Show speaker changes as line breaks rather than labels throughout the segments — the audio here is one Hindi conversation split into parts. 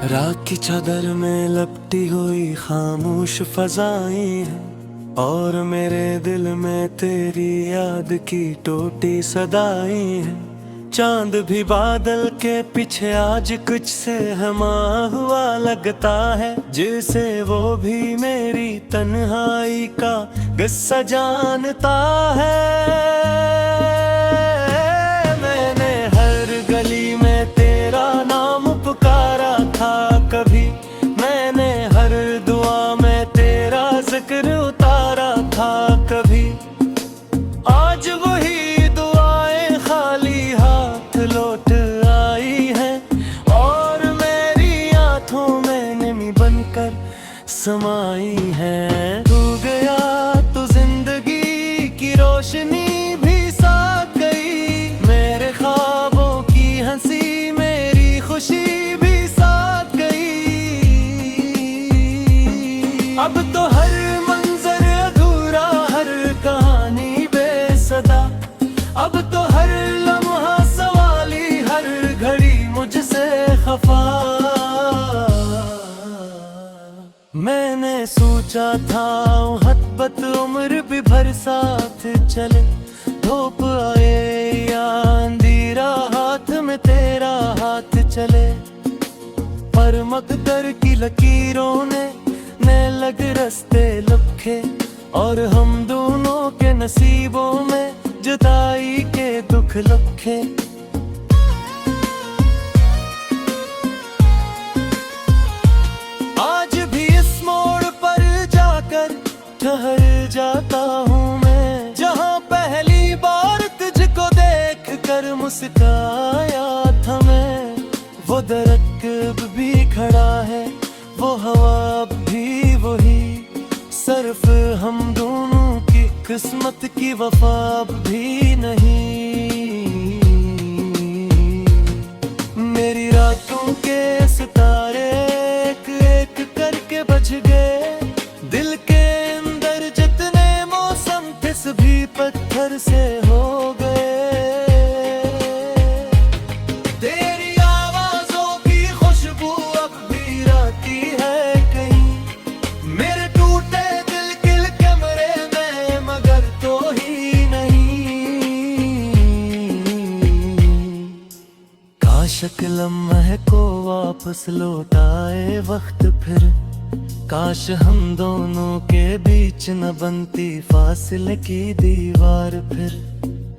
रात की चादर में लपटी हुई खामोश फजाएं हैं और मेरे दिल में तेरी याद की टूटी सदाएं हैं। चांद भी बादल के पीछे आज कुछ से हमा हुआ लगता है, जिसे वो भी मेरी तन्हाई का किस्सा जानता है। मैंने हर गली में तेरा नाम पुकारा था कभी, मैंने हर दुआ में तेरा जिक्र उतारा था कभी। आज वही दुआएं खाली हाथ लौट आई हैं और मेरी आंखों में नमी बनकर समाई हैं। तू गया तो जिंदगी की रोशनी भी साथ गई, मेरे ख्वाबों की हंसी मेरी खुशी भी साथ गई। अब तो हर मंजर अधूरा, हर कहानी बेसदा, अब तो हर लम्हा सवाली, हर घड़ी मुझसे खफा। मैंने सोचा था मोहब्बत उम्र भी भर साथ चले, धूप आए या अंधेरा हाथ में तेरा हाथ चले। पर मकदर की लकीरों ने लग रास्ते लखे और हम दोनों के नसीबों में जुदाई के दुख लखे। आज भी इस मोड़ पर जाकर ठहर जाता हूँ मैं, जहाँ पहली बार तुझको देख कर मुस्काया था मैं। वो दरख्त भी खड़ा है, वो हवा भी वही, सिर्फ हम दोनों की किस्मत की वफा भी नहीं। मेरी रातों के सितारे एक एक करके बज गए, दिल के अंदर जितने मौसम थे सभी पत्थर से हो गए। तेरी आवाजों की खुशबू अब भी आती है कहीं, मेरे टूटे दिल के कमरे में, मगर तो ही नहीं। काश एक लम्हे को वापस लौटाए वक्त फिर, काश हम दोनों के बीच न बनती फासले की दीवार फिर।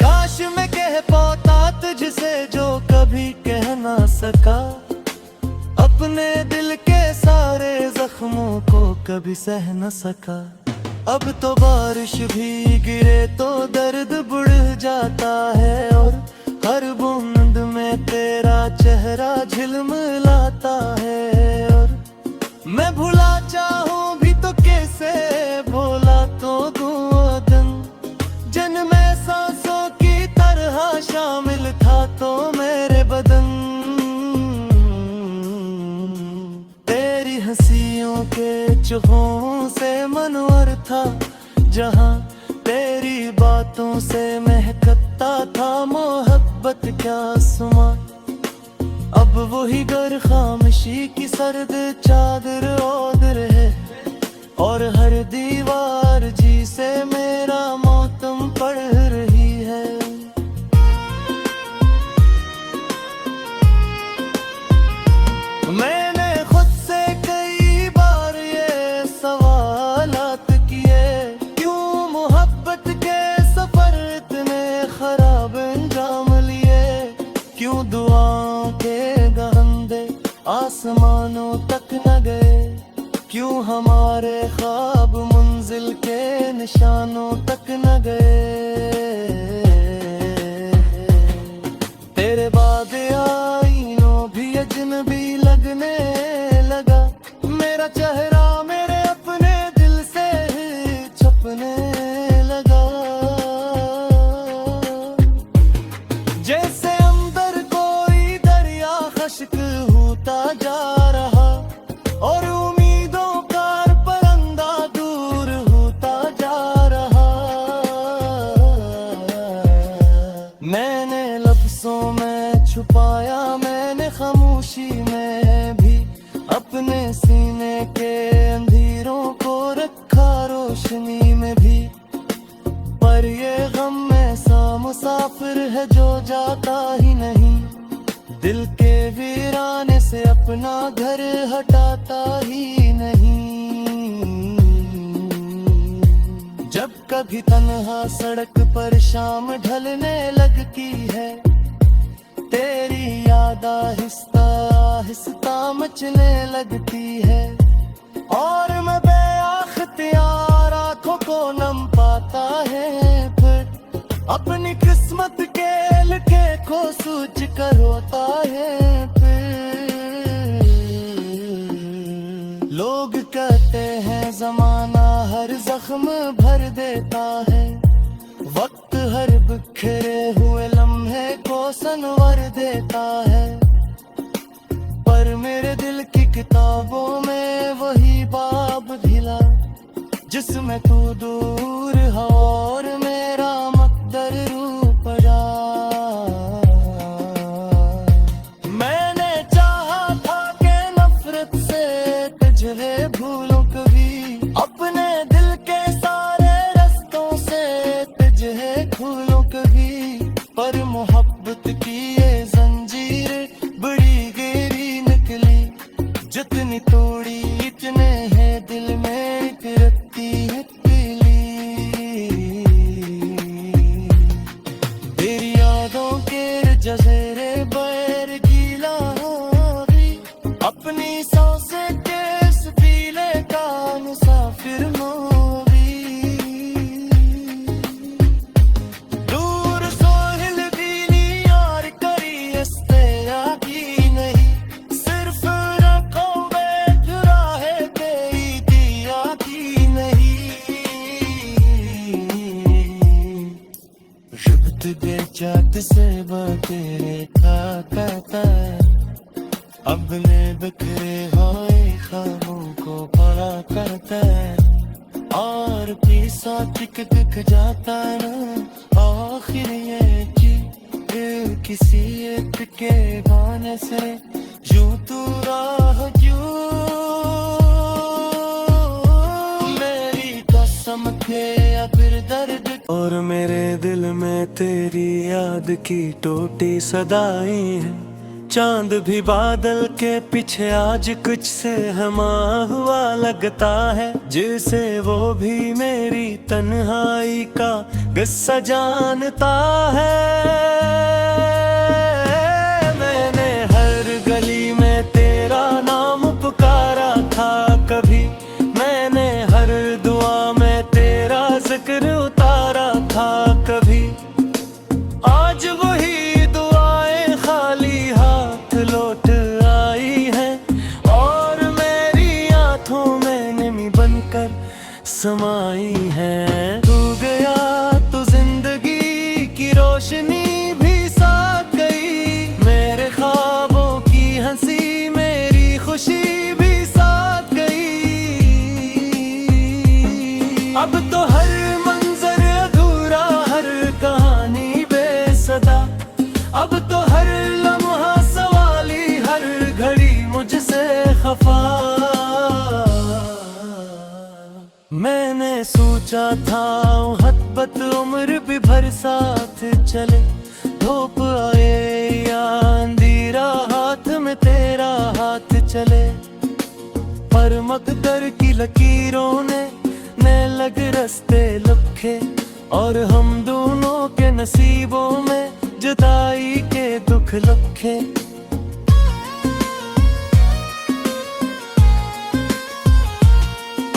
काश मैं कह पाता तुझसे जो कभी कह ना सका, अपने दिल के सारे जख्मों को कभी सह न सका। अब तो बारिश भी गिरे तो दर्द बढ़ जाता है और हर बूंद में तेरा चेहरा झिलमिलाता है। और मैं भुला चाहूं भी तो कैसे भोला तो दिन, जन्मे सांसों की तरह शामिल था तो मेरे बदन। तेरी हंसियों के चुहों से मनवर था जहां, तेरी बातों से महकता था मोहब्बत क्या सुमा। अब वही गर खामोशी की सर्द चादर ओढ़ रहे और हर दीवार जी से मेरा मौतम पढ़ रही है। मैंने खुद से कई बार ये सवालात किए, क्यों मोहब्बत के सफर इतने खराब अंजाम लिए, क्यों दुआओं के गहंदे आसमानों तक न गए, क्यों हमारे ख्वाब मंजिल के निशानों तक न गए। तेरे बाद आईनों भी अजनबी लगने लगा, मेरा चेहरा मेरे अपने दिल से ही छपने लगा। जैसे अंदर कोई दरिया खश्क होता जा रहा और उम्मीदों का परंदा कभी तन्हा सड़क पर शाम ढलने लगती है, तेरी याद आहिस्ता आहिस्ता मचने लगती है, और मैं बेअख्तियार आंखों को नम पाता है। फिर अपनी किस्मत के लिखे को सोच कर रोता है। फिर लोग कहते हैं जमाना हर जख्म भर देता है, वक्त हर बिखरे हुए लम्हे को संवर देता है, पर मेरे दिल की किताबों में वही बाब ढिला जिसमें तू दूर है और मेरा मकदर रूप जा। मैंने चाहा था कि नफरत से तुझे भूलूं कभी, अपने दिल के सारे रस्तों से तुझे खोलूं कभी, पर मोहब्बत की ये जंजीर बड़ी गहरी निकली, जितनी तोड़ी इतने है दिल में एक रखती है पीली। तेरी यादों के जज़ीरे बैर गीला हो गई, अपनी सांसें के इस पीले का मुसाफिर हो गई। दूर सोहिल बीनी यार करी हंसते आती नहीं, सिर्फ रखो बेचुरा है तेरी दिया की नहीं। शब्द बेचात से तेरे था कहता है, अब ने बिखरे हुए ख्वाबों को बड़ा करता है, और पीसा टिक दिख जाता ना आखिर ये जी किसी एक के गाने से यूं तू राह क्यों मेरी कसम थे या फिर दर्द। और मेरे दिल में तेरी याद की टूटी सदाई है, चांद भी बादल के पीछे आज कुछ से हमा हुआ लगता है, जिसे वो भी मेरी तन्हाई का किस्सा जानता है। मैंने हर गली में तेरा नाम पुकारा था कभी, मैंने हर दुआ में तेरा जिक्र उतारा था कभी, आज वही दुआएं खाली हाथ लौट आई हैं, और मेरी आंखों में नमी बनकर समाई है। तू गया तो जिंदगी की रोशनी भी साथ गई, मेरे ख्वाबों की हंसी मेरी खुशी भी साथ गई। अब तो हर मंजर अधूरा, हर कहानी बेसदा, अब तो हर लम्हा सवाली, हर घड़ी मुझसे खफा। मैंने सोचा था हदबत उम्र भी भर साथ चले, धूप आए या अंधेरा हाथ में तेरा हाथ चले, पर मकदर की लकीरों ने लग रस्ते लखे, और हम दोनों के नसीबों में जुदाई के दुख लखे।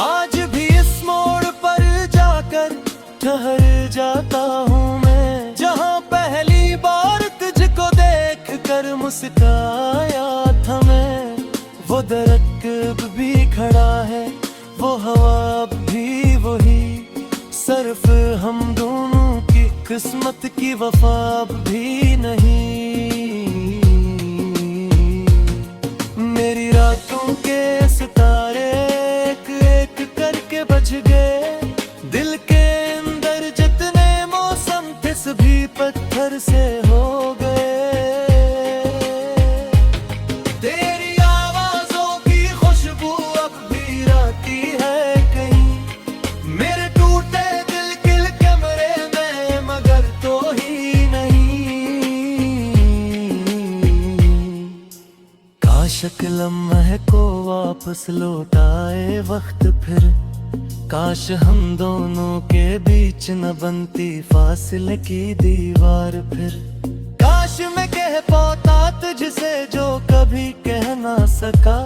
आज भी इस मोड़ पर जाकर ठहर जाता हूँ मैं, जहाँ पहली बार तुझको देख कर मुस्काया था मैं, वो दरख्त भी खड़ा है, वो हवा भी वही, सिर्फ हम दोनों की किस्मत की वफा भी नहीं। मेरी रातों के सितारे एक एक करके बज गए, दिल के अंदर जितने मौसम थे सभी पत्थर से हो गए। तेरी आवाजों की खुशबू अब भी रहती है कहीं, मेरे टूटे दिल के कमरे में, मगर तो ही नहीं। काश लम्हे को वापस लौटाए वक्त फिर, काश हम दोनों के बीच न बनती फासले की दीवार। फिर काश मैं कह पाता तुझसे जो कभी कह ना सका,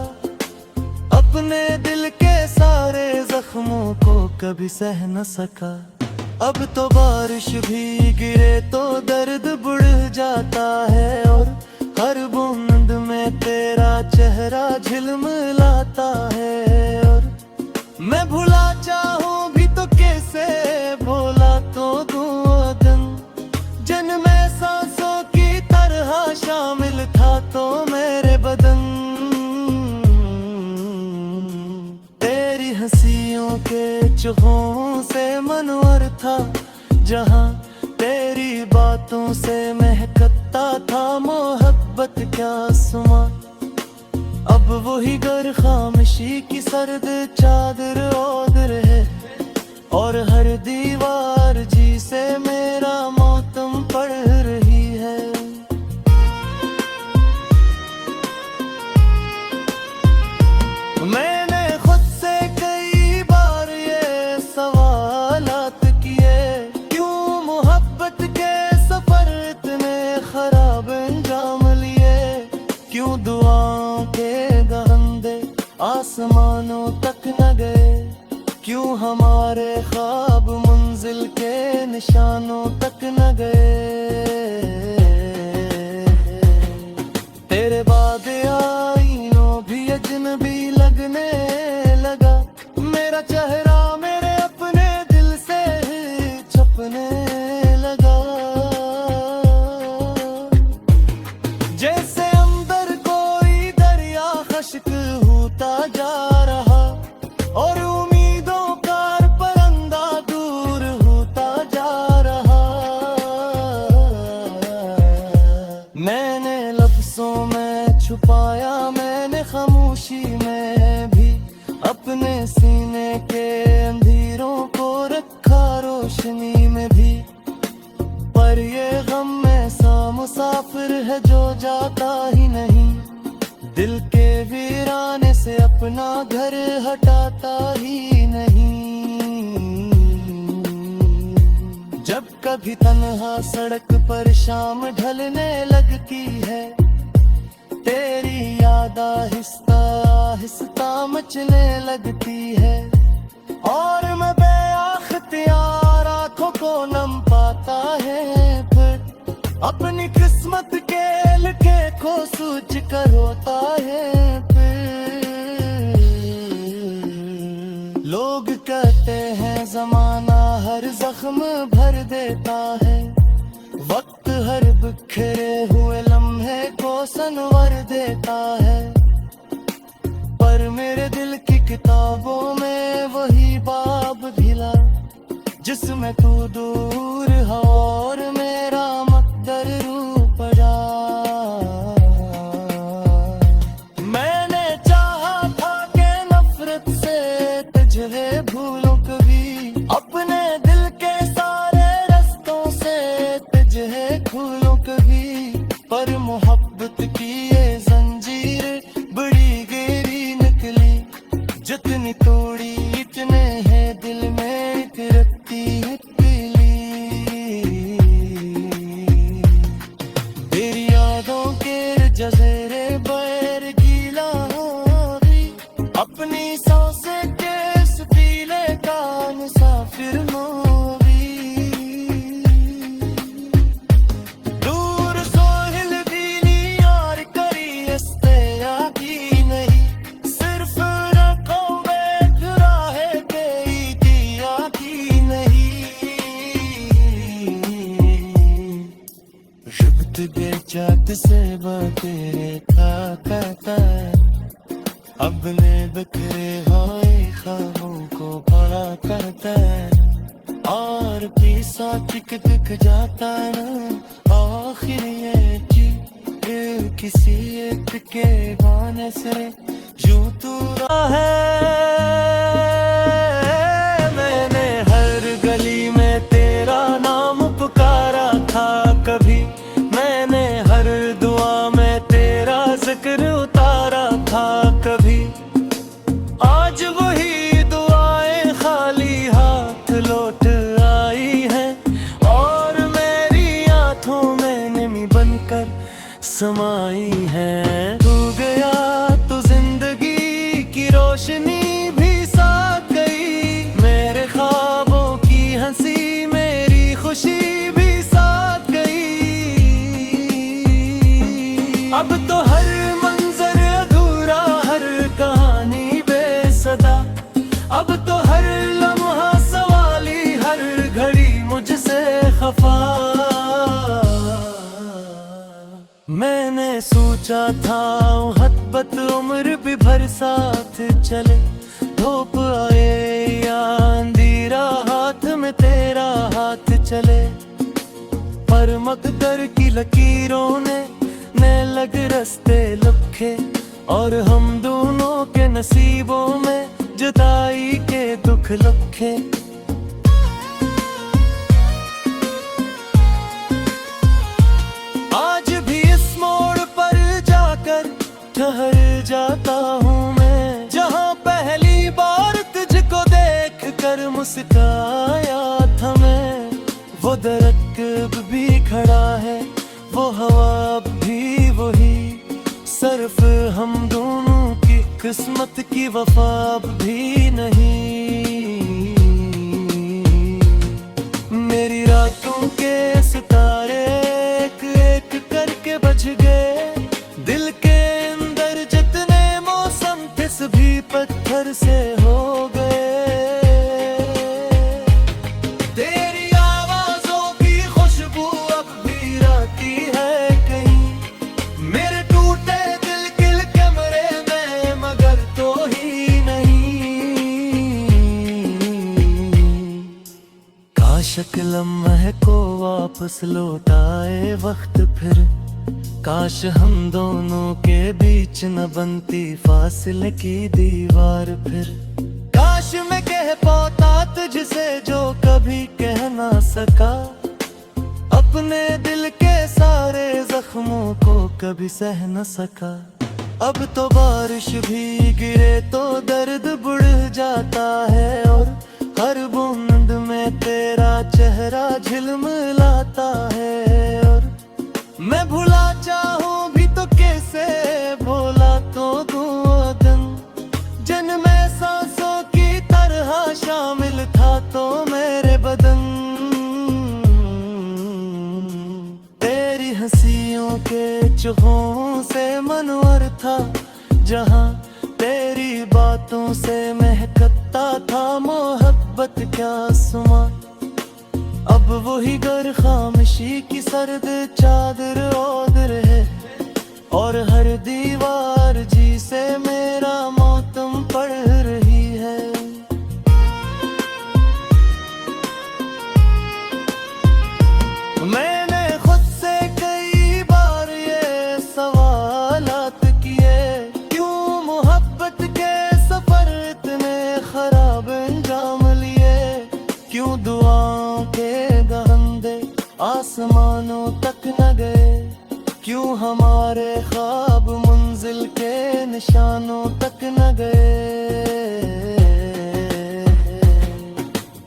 अपने दिल के सारे जख्मों को कभी सह न सका। अब तो बारिश भी गिरे तो दर्द बढ़ जाता है, और हर बूंद में तेरा चेहरा झिलमिलाता है। और मैं भुला चाहूं भी तो कैसे भोला तो दूं दिन, जिनमें सांसों की तरह शामिल था तो मेरे बदन। तेरी हंसियों के चुहों से मनवर था जहां, तेरी बातों से महकता था मोहब्बत क्या सुमा। अब वही गर खामोशी की सर्द चादर ओढ़ है, और हर दीवार जी से मेरा मौतम पड़ रही है। मैंने खुद से कई बार ये सवालात किए, क्यों मोहब्बत के सफर इतने खराब अंजाम लिए। क्यों दुआओं के गहंदे आसमानों तक न गए, क्यों हमारे ख्वाब मंजिल के निशानों तक न गए। तेरे बाद आईनों भी अजनबी लगने लगा, मेरा चेहरा मेरे अपने दिल से छपने लगा। जैसे अंदर कोई दरिया खश्क होता जा रहा, और उम्मीदों का परंदा दूर होता जा रहा। मैंने लफ्जों में छुपाया, मैंने खामोशी में भी अपने सीने के अंधेरों को रखा रोशनी में भी। पर ये गम ऐसा मुसाफिर है जो जाता ही नहीं, दिल के वीराने से अपना घर हटाता ही नहीं। जब कभी तन्हा सड़क पर शाम ढलने लगती है, तेरी याद आहिस्ता आहिस्ता मचने लगती है, और मैं बेअख्तियार आँखों को नम पाता है। फिर अपनी किस्मत के लिखे को सोच कर रोता है। फिर लोग कहते हैं जमाना हर जख्म भर देता है, वक्त हर बिखरे हुए लम्हे को संवर देता है। पर मेरे दिल की किताबों में वही बाब भिला, जिसमें तू दूर है और मेरा मकदर रू पड़ा। मैंने चाहा था कि नफरत से तुझे भूलूं कभी, अपने दिल के सारे रस्तों से तुझे खोलूं कभी। पर मोहब्बत की ये जंजीर बड़ी गहरी निकली, जितनी तोड़ी इतने है दिल में एक रत्ती है पीली। तेरी यादों के जज़ीरे बैर गीला हो गई, अपनी सांसें के इस पीले का मुसाफिर हो गई। दूर सोहिल दीनी यार करी हस्ते आगी नहीं, सिर्फ रखो बैठ राहे गई दिया की नहीं। रुकत बेचात से तेरे था कहता, अपने बिखरे हुए ख्वाबों को बड़ा करता है, और पीसा टिक दिख जाता ना आखिर ये चीज किसी एक के गाने से यूं तू है। मैंने हर गली में तेरा नाम पुकारा था कभी, मैंने हर दुआ में तेरा जिक्र उतारा था कभी। आज वही दुआएं खाली था मोहब्बत उम्र भी भर साथ चले, धूप आए या अंधेरा हाथ में तेरा हाथ चले। पर मकदर की लकीरों ने लग रास्ते लिखे, और हम दोनों के नसीबों में जुदाई के दुख लिखे। आज भी इस मोड़ पर जाकर ठहर जाता हूँ मैं, जहाँ पहली बार तुझको देख कर मुस्कुराया था मैं। वो दरख्त भी खड़ा है, वो हवा अब भी वही, सिर्फ हम दोनों की किस्मत की वफा अब भी नहीं। मेरी रातों के सितारे एक एक करके बज गए, दिल के अंदर जितने मौसम थे सभी पत्थर से हो गए। तेरी आवाज़ों की खुशबू अब भी रहती है कहीं, मेरे टूटे दिल के कमरे में, मगर तो ही नहीं। काश एक लम्हे को वापस लौटाए वक्त फिर, काश हम दोनों के बीच न बनती फासले की दीवार फिर। काश मैं कह पाता तुझसे जो कभी कह ना सका, अपने दिल के सारे जख्मों को कभी सह न सका। अब तो बारिश भी गिरे तो दर्द बढ़ जाता है, और हर बूंद में तेरा चेहरा झिलमिलाता है। और मैं भुला चाहूं भी तो कैसे भोला तो दूं दिन, जिनमें सांसों की तरह शामिल था तो मेरे बदन। तेरी हंसियों के चुहों से मनवर था, जहां तेरी बातों से महकता था मोहब्बत क्या सुमा। अब वही घर खामोशी की सर्द चादर ओढ़ है, और हर दीवार जी से मेरा मौतम पढ़ रही है। मैंने खुद से कई बार ये सवालात किए, क्यों मोहब्बत के सफर इतने खराब अंजाम लिए, क्यों दुआओं के गहंदे आसमानों तक न गए, क्यों हमारे ख्वाब मंजिल के निशानों तक न गए।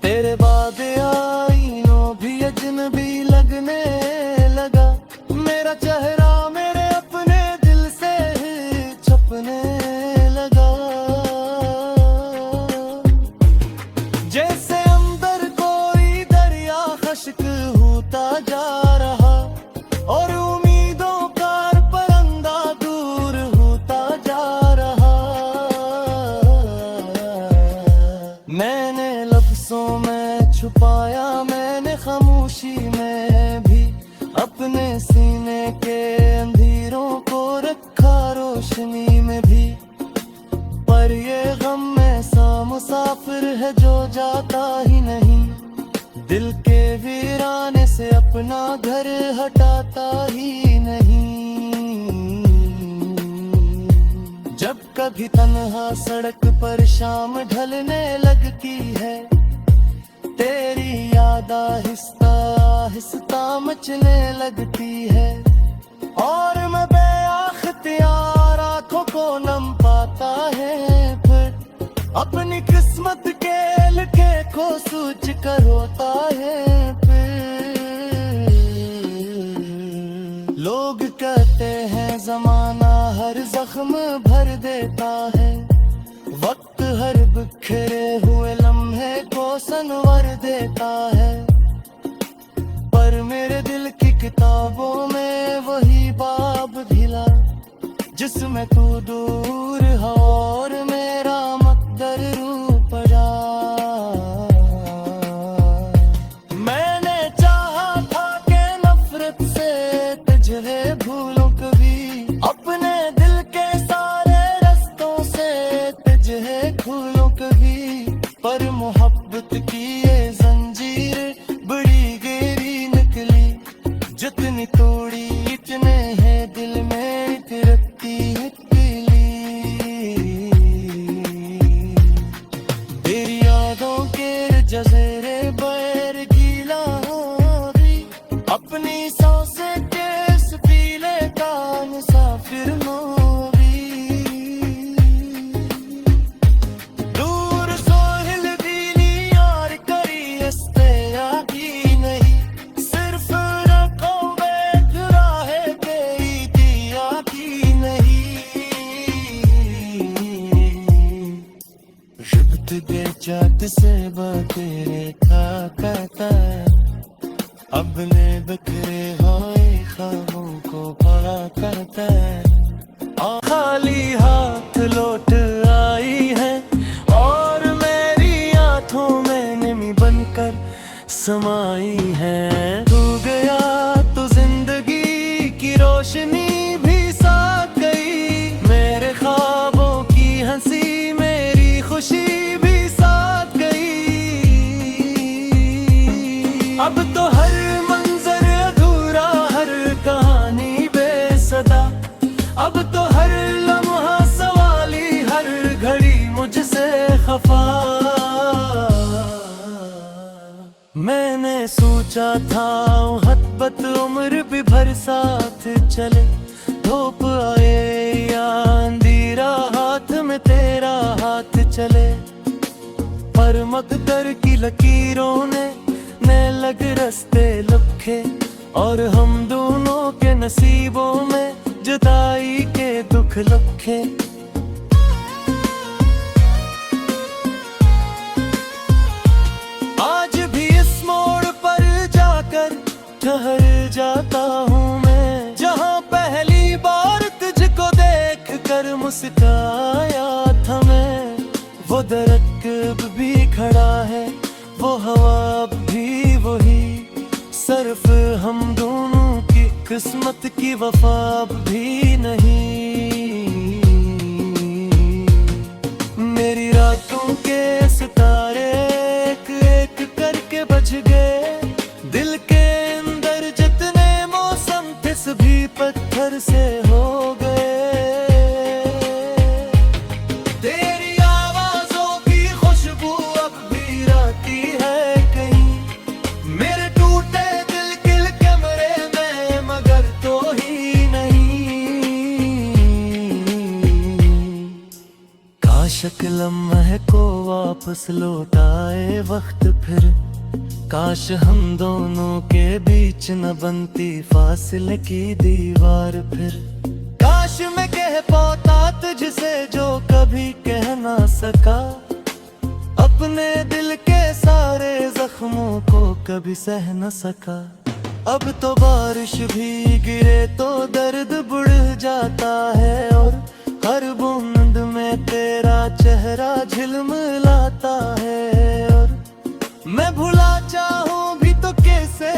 तेरे बाद आईनों भी अजनबी लगने लगा, मेरा चेहरा मेरे अपने दिल से छपने लगा। जैसे अंदर कोई दरिया खश्क होता जा रहा, और उम्मीदों का परंदा दूर होता जा रहा। मैंने लफ्जों में छुपाया, मैंने खामोशी में भी अपने सीने के अंधेरों को रखा रोशनी में भी। पर ये गम ऐसा मुसाफिर है जो जाता ही नहीं, दिल के वीराने से अपना घर हटाता ही नहीं। जब कभी तन्हा सड़क पर शाम ढलने लगती है, तेरी याद आहिस्ता आहिस्ता मचने लगती है, और मैं बेअख्तियार आँखों को नम पाता है। फिर अपनी किस्मत के लिखे को सोच कर रोता है। फिर लोग कहते हैं जमाना हर जख्म भर देता है, वक्त हर बिखरे हुए लम्हे को संवर देता है। पर मेरे दिल की किताबों में वही बाब ढिला, जिसमें तू दूर हो और मेरा मकदर रू पड़ा। मैंने चाहा था कि नफरत से तुझे भूलूं कभी, अपने मोहब्बत की ये जंजीरें बड़ी गहरी निकली, जितनी तोड़ी इतने हैं दिल में एक रखती है पीली। तेरी यादों के जज़ीरे बैर गीला हो भी, अपनी सांसें केस पीले का मुसाफिर नो भी। दूर सोहिल दीनी यार करी हस्ते आगी नहीं, सिर्फ रखो बैठ राहे गई दिया की नहीं। रुबत गए जात से तेरे था कहता है, अब ने बिखरे हुए ख्वाबों को पा करता है। खाली हाथ लौट आई है और मेरी आंखों में नमी बनकर समाई है। तू गया तो जिंदगी की रोशनी भी साथ गई, मेरे ख्वाबों की हंसी मेरी खुशी भी साथ गई। अब तो हर मंजर अधूरा, हर कहानी बेसदा, अब तो हर लम्हा सवाली, हर घड़ी मुझसे खफा। मैंने सोचा था हतबत उम्र भी भर साथ चले, धूप आए या अंधेरा हाथ में तेरा हाथ चले। पर मकदर की लकीरों ने लग रस्ते लखे, और हम दोनों के नसीबों में जुदाई के दुख लखे। आज भी इस मोड़ पर जाकर ठहर जाता हूँ मैं, जहाँ पहली बार तुझको देख कर मुस्काया था मैं। वो दरख्त भी खड़ा है, वो हवा भी वही, सिर्फ हम दोनों की किस्मत की वफा भी नहीं। मेरी रातों के सितारे एक एक करके बज गए, दिल के अंदर जितने मौसम थे सभी पत्थर से हो गए। तेरी आवाजों की खुशबू अब भी रहती है कहीं, मेरे टूटे दिल के कमरे में, मगर तो ही नहीं। काश एक लम्हे को वापस लौटाए वक्त फिर, काश हम दोनों के बीच न बनती फासले की दीवार फिर। काश मैं कह पाता तुझसे जो कभी कह ना सका, अपने दिल के सारे जख्मों को कभी सह न सका। अब तो बारिश भी गिरे तो दर्द बढ़ जाता है, और हर बूंद में तेरा चेहरा झिलमिलाता है। और मैं भुला चाहूं भी तो कैसे